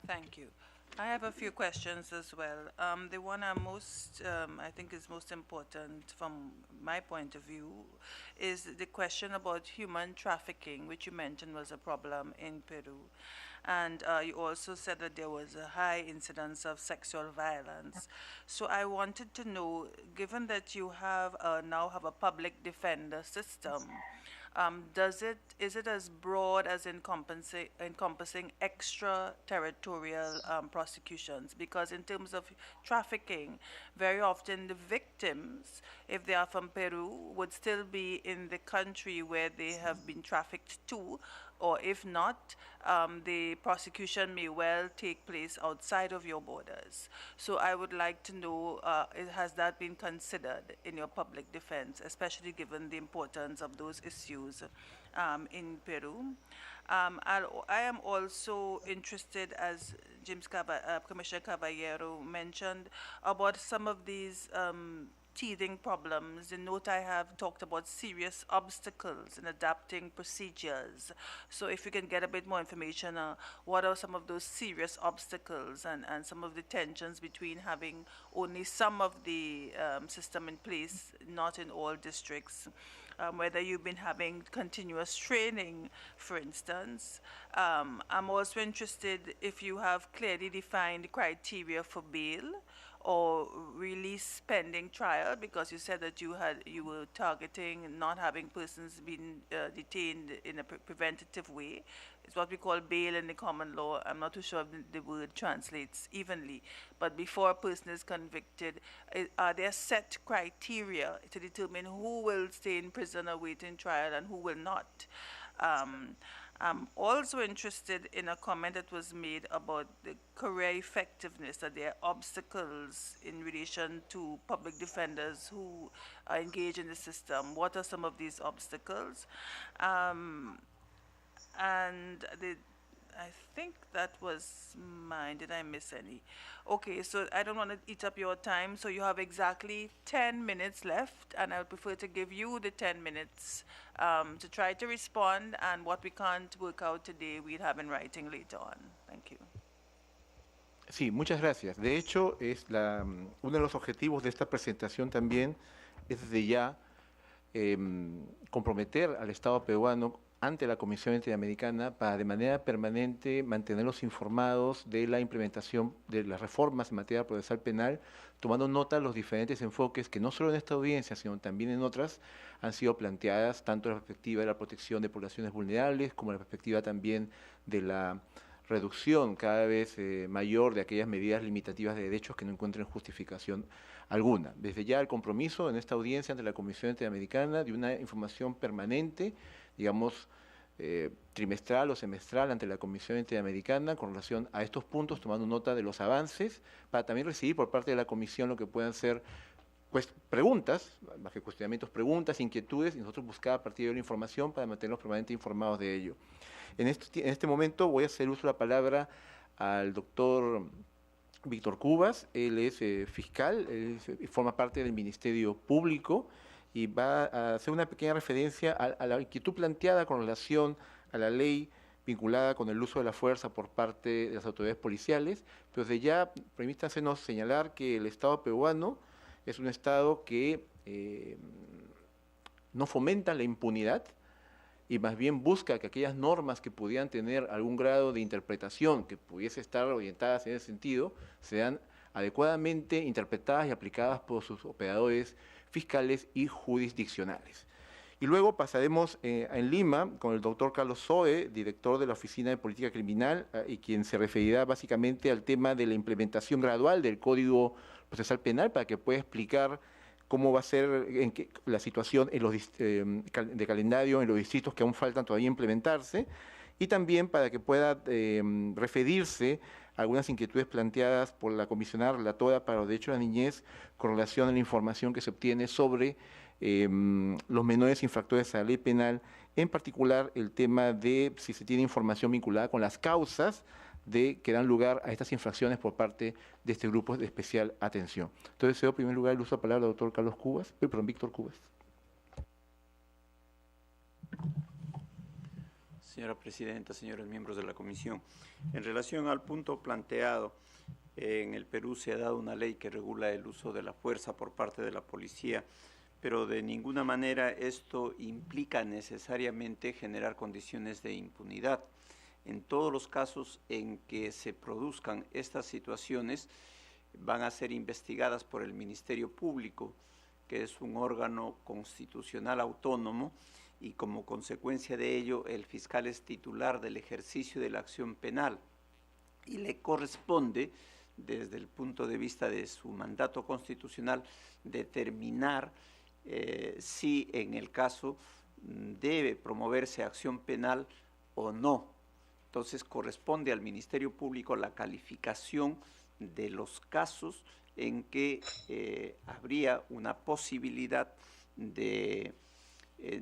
Thank you. I have a few questions as well. The one I think is most important from my point of view is the question about human trafficking, which you mentioned was a problem in Peru. And you also said that there was a high incidence of sexual violence. So I wanted to know, given that you now have a public defender system, is it as broad as encompassing extraterritorial prosecutions? Because in terms of trafficking, very often the victims, if they are from Peru, would still be in the country where they have been trafficked to, or if not, the prosecution may well take place outside of your borders. So I would like to know, has that been considered in your public defense, especially given the importance of those issues in Peru? I am also interested, as Commissioner Caballero mentioned, about some of these teething problems. The note I have talked about serious obstacles in adapting procedures. So if you can get a bit more information, what are some of those serious obstacles and some of the tensions between having only some of the system in place, not in all districts? Whether you've been having continuous training, for instance. I'm also interested if you have clearly defined criteria for bail or release pending trial, because you said that you were targeting not having persons being detained in a preventative way. It's what we call bail in the common law. I'm not too sure if the word translates evenly. But before a person is convicted, are there set criteria to determine who will stay in prison awaiting trial and who will not? I'm also interested in a comment that was made about the career effectiveness, that there are obstacles in relation to public defenders who are engaged in the system. What are some of these obstacles? And I think that was mine. Did I miss any? Okay, so I don't want to eat up your time, so you have exactly 10 minutes left, and I would prefer to give you the 10 minutes to try to respond, and what we can't work out today, we'll have in writing later on. Thank you. Sí, muchas gracias. De hecho, uno de los objetivos de esta presentación también es desde ya comprometer al Estado peruano ante la Comisión Interamericana para de manera permanente mantenerlos informados de la implementación de las reformas en materia procesal penal, tomando nota de los diferentes enfoques que no solo en esta audiencia, sino también en otras, han sido planteadas, tanto en la perspectiva de la protección de poblaciones vulnerables, como en la perspectiva también de la reducción cada vez mayor de aquellas medidas limitativas de derechos que no encuentren justificación alguna. Desde ya el compromiso en esta audiencia ante la Comisión Interamericana de una información permanente, digamos, trimestral o semestral ante la Comisión Interamericana con relación a estos puntos, tomando nota de los avances, para también recibir por parte de la Comisión lo que puedan ser preguntas, más que cuestionamientos, preguntas, inquietudes, y nosotros buscar a partir de la información para mantenerlos permanentemente informados de ello. En este momento voy a hacer uso de la palabra al doctor Víctor Cubas. Él es fiscal, él forma parte del Ministerio Público y va a hacer una pequeña referencia a la inquietud planteada con relación a la ley vinculada con el uso de la fuerza por parte de las autoridades policiales, pero desde ya permítansenos señalar que el Estado peruano es un Estado que no fomenta la impunidad y más bien busca que aquellas normas que pudieran tener algún grado de interpretación, que pudiese estar orientadas en ese sentido, sean adecuadamente interpretadas y aplicadas por sus operadores fiscales y jurisdiccionales. Y luego pasaremos en Lima con el doctor Carlos Zoe, director de la Oficina de Política Criminal, y quien se referirá básicamente al tema de la implementación gradual del Código Procesal Penal para que pueda explicar cómo va a ser la situación en los, de calendario en los distritos que aún faltan todavía implementarse, y también para que pueda referirse a algunas inquietudes planteadas por la comisionada relatora para los derechos de la niñez con relación a la información que se obtiene sobre los menores infractores a la ley penal, en particular el tema de si se tiene información vinculada con las causas que dan lugar a estas infracciones por parte de este grupo de especial atención. Entonces, cedo en primer lugar el uso de la palabra al doctor Carlos Cubas, Víctor Cubas. Señora Presidenta, señores miembros de la Comisión, en relación al punto planteado, en el Perú se ha dado una ley que regula el uso de la fuerza por parte de la policía, pero de ninguna manera esto implica necesariamente generar condiciones de impunidad. En todos los casos en que se produzcan estas situaciones, van a ser investigadas por el Ministerio Público, que es un órgano constitucional autónomo, y como consecuencia de ello, el fiscal es titular del ejercicio de la acción penal y le corresponde, desde el punto de vista de su mandato constitucional, determinar si en el caso debe promoverse acción penal o no. Entonces corresponde al Ministerio Público la calificación de los casos en que habría una posibilidad de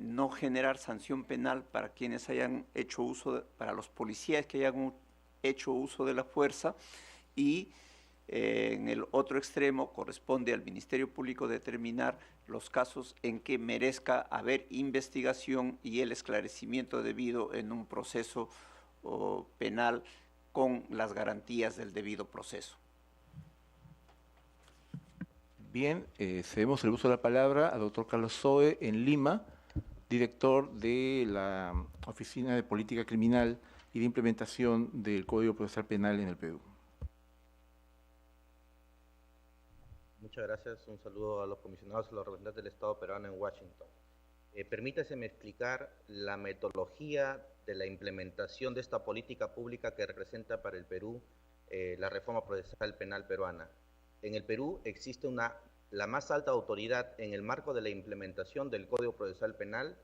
no generar sanción penal para quienes hayan hecho uso, para los policías que hayan hecho uso de la fuerza, y en el otro extremo corresponde al Ministerio Público determinar los casos en que merezca haber investigación y el esclarecimiento debido en un proceso penal con las garantías del debido proceso. Bien, cedemos el uso de la palabra al doctor Carlos Zoe en Lima, director de la Oficina de Política Criminal y de Implementación del Código Procesal Penal en el Perú. Muchas gracias. Un saludo a los comisionados y a los representantes del Estado peruano en Washington. Permítaseme explicar la metodología de la implementación de esta política pública que representa para el Perú la reforma procesal penal peruana. En el Perú existe la más alta autoridad en el marco de la implementación del Código Procesal Penal,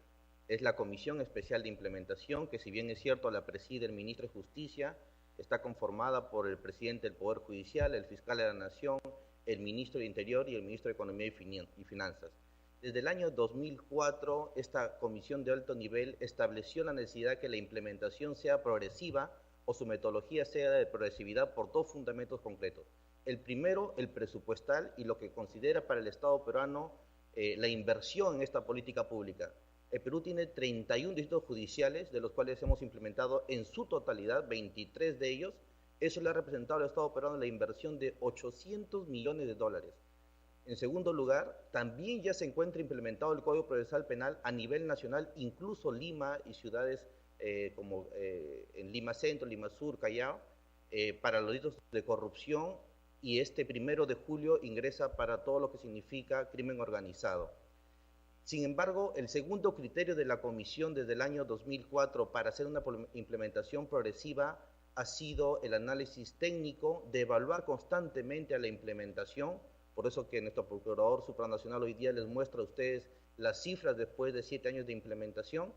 es la Comisión Especial de Implementación, que si bien es cierto la preside el Ministro de Justicia, está conformada por el Presidente del Poder Judicial, el Fiscal de la Nación, el Ministro de Interior y el Ministro de Economía y Finanzas. Desde el año 2004, esta comisión de alto nivel estableció la necesidad que la implementación sea progresiva o su metodología sea de progresividad por dos fundamentos concretos. El primero, el presupuestal y lo que considera para el Estado peruano la inversión en esta política pública. El Perú tiene 31 distritos judiciales, de los cuales hemos implementado en su totalidad 23 de ellos. Eso le ha representado al Estado peruano la inversión de 800 millones de dólares. En segundo lugar, también ya se encuentra implementado el Código Procesal Penal a nivel nacional, incluso Lima y ciudades como en Lima Centro, Lima Sur, Callao, para los delitos de corrupción, y este 1 de julio ingresa para todo lo que significa crimen organizado. Sin embargo, el segundo criterio de la Comisión desde el año 2004 para hacer una implementación progresiva ha sido el análisis técnico de evaluar constantemente a la implementación. Por eso que nuestro Procurador Supranacional hoy día les muestra a ustedes las cifras después de 7 años de implementación,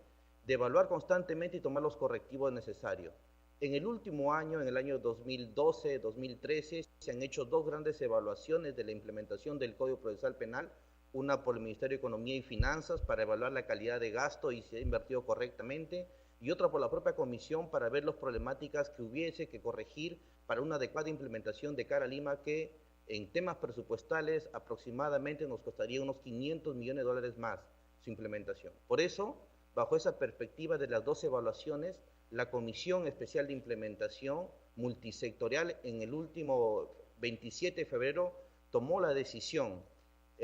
de evaluar constantemente y tomar los correctivos necesarios. En el último año, en el año 2012-2013, se han hecho dos grandes evaluaciones de la implementación del Código Procesal Penal, una por el Ministerio de Economía y Finanzas para evaluar la calidad de gasto y si se ha invertido correctamente, y otra por la propia Comisión para ver las problemáticas que hubiese que corregir para una adecuada implementación de cara a Lima que en temas presupuestales aproximadamente nos costaría unos 500 millones de dólares más su implementación. Por eso, bajo esa perspectiva de las dos evaluaciones, la Comisión Especial de Implementación Multisectorial en el último 27 de febrero tomó la decisión,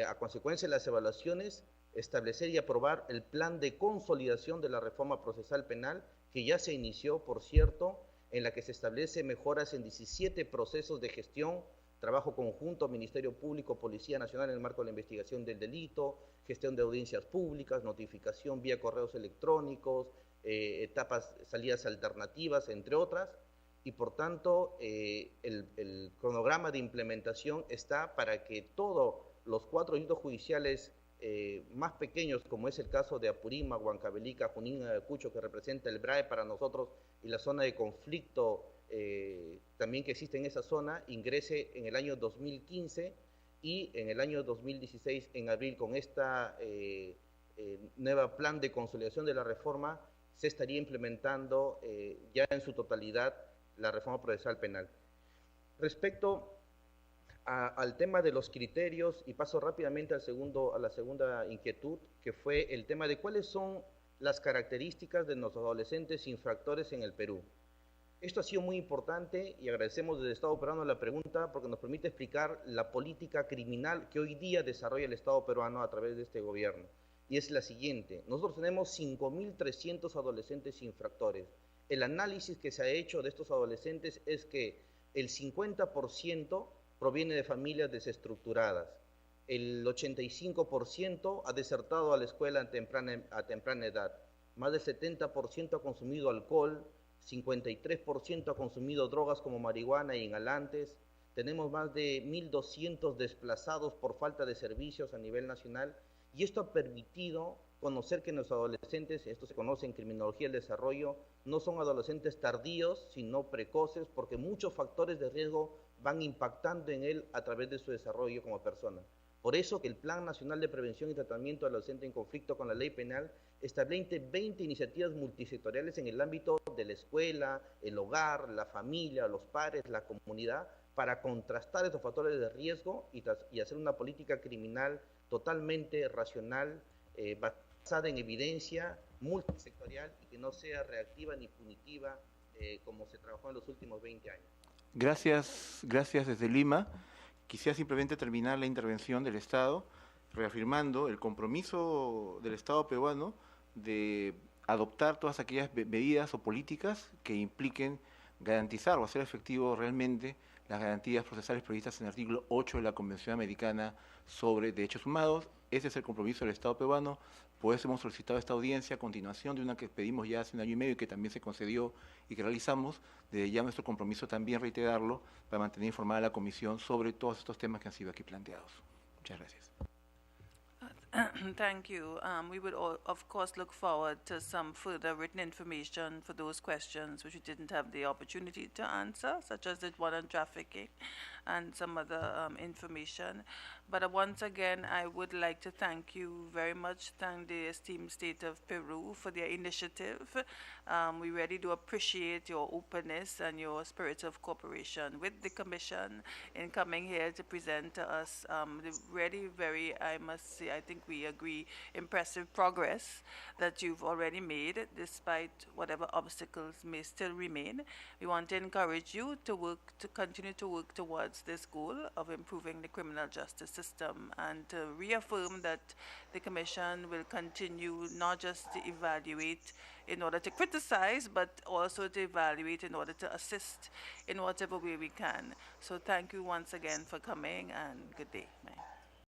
a consecuencia de las evaluaciones, establecer y aprobar el plan de consolidación de la reforma procesal penal, que ya se inició, por cierto, en la que se establece mejoras en 17 procesos de gestión, trabajo conjunto, Ministerio Público, Policía Nacional en el marco de la investigación del delito, gestión de audiencias públicas, notificación vía correos electrónicos, etapas, salidas alternativas, entre otras, y por tanto el cronograma de implementación está para que todos los 4 distritos judiciales más pequeños, como es el caso de Apurímac, Huancavelica, Junín, Ayacucho, que representa el BRAE para nosotros, y la zona de conflicto también que existe en esa zona, ingrese en el año 2015 y en el año 2016, en abril, con esta nueva plan de consolidación de la reforma, se estaría implementando ya en su totalidad la reforma procesal penal. Respecto al tema de los criterios, y paso rápidamente a la segunda inquietud, que fue el tema de cuáles son las características de los adolescentes infractores en el Perú. Esto ha sido muy importante y agradecemos desde el Estado peruano la pregunta porque nos permite explicar la política criminal que hoy día desarrolla el Estado peruano a través de este gobierno. Y es la siguiente: nosotros tenemos 5.300 adolescentes infractores. El análisis que se ha hecho de estos adolescentes es que el 50% proviene de familias desestructuradas, el 85% ha desertado a la escuela a temprana edad, más del 70% ha consumido alcohol, 53% ha consumido drogas como marihuana y inhalantes, tenemos más de 1.200 desplazados por falta de servicios a nivel nacional, y esto ha permitido conocer que nuestros adolescentes, esto se conoce en criminología del desarrollo, no son adolescentes tardíos, sino precoces, porque muchos factores de riesgo van impactando en él a través de su desarrollo como persona. Por eso que el Plan Nacional de Prevención y Tratamiento del Adolescente en Conflicto con la Ley Penal establece 20 iniciativas multisectoriales en el ámbito de la escuela, el hogar, la familia, los padres, la comunidad, para contrastar estos factores de riesgo y hacer una política criminal totalmente racional, basada en evidencia, multisectorial y que no sea reactiva ni punitiva como se trabajó en los últimos 20 años. Gracias desde Lima. Quisiera simplemente terminar la intervención del Estado reafirmando el compromiso del Estado peruano de adoptar todas aquellas medidas o políticas que impliquen garantizar o hacer efectivo realmente las garantías procesales previstas en el artículo 8 de la Convención Americana sobre Derechos Humanos. Ese es el compromiso del Estado peruano. Por eso hemos solicitado esta audiencia a continuación de una que pedimos ya hace 1 año y medio y que también se concedió y que realizamos. Desde ya nuestro compromiso también reiterarlo para mantener informada a la Comisión sobre todos estos temas que han sido aquí planteados. Muchas gracias. Thank you. We would, of course, look forward to some further written information for those questions which we didn't have the opportunity to answer, such as the one on trafficking and some other information. But once again, I would like to thank you very much, thank the esteemed state of Peru for their initiative. We really do appreciate your openness and your spirit of cooperation with the Commission in coming here to present to us the really very, I must say, I think we agree, impressive progress that you've already made, despite whatever obstacles may still remain. We want to encourage you to continue to work towards this goal of improving the criminal justice system and to reaffirm that the Commission will continue not just to evaluate in order to criticize, but also to evaluate in order to assist in whatever way we can. So thank you once again for coming, and good day. Bye.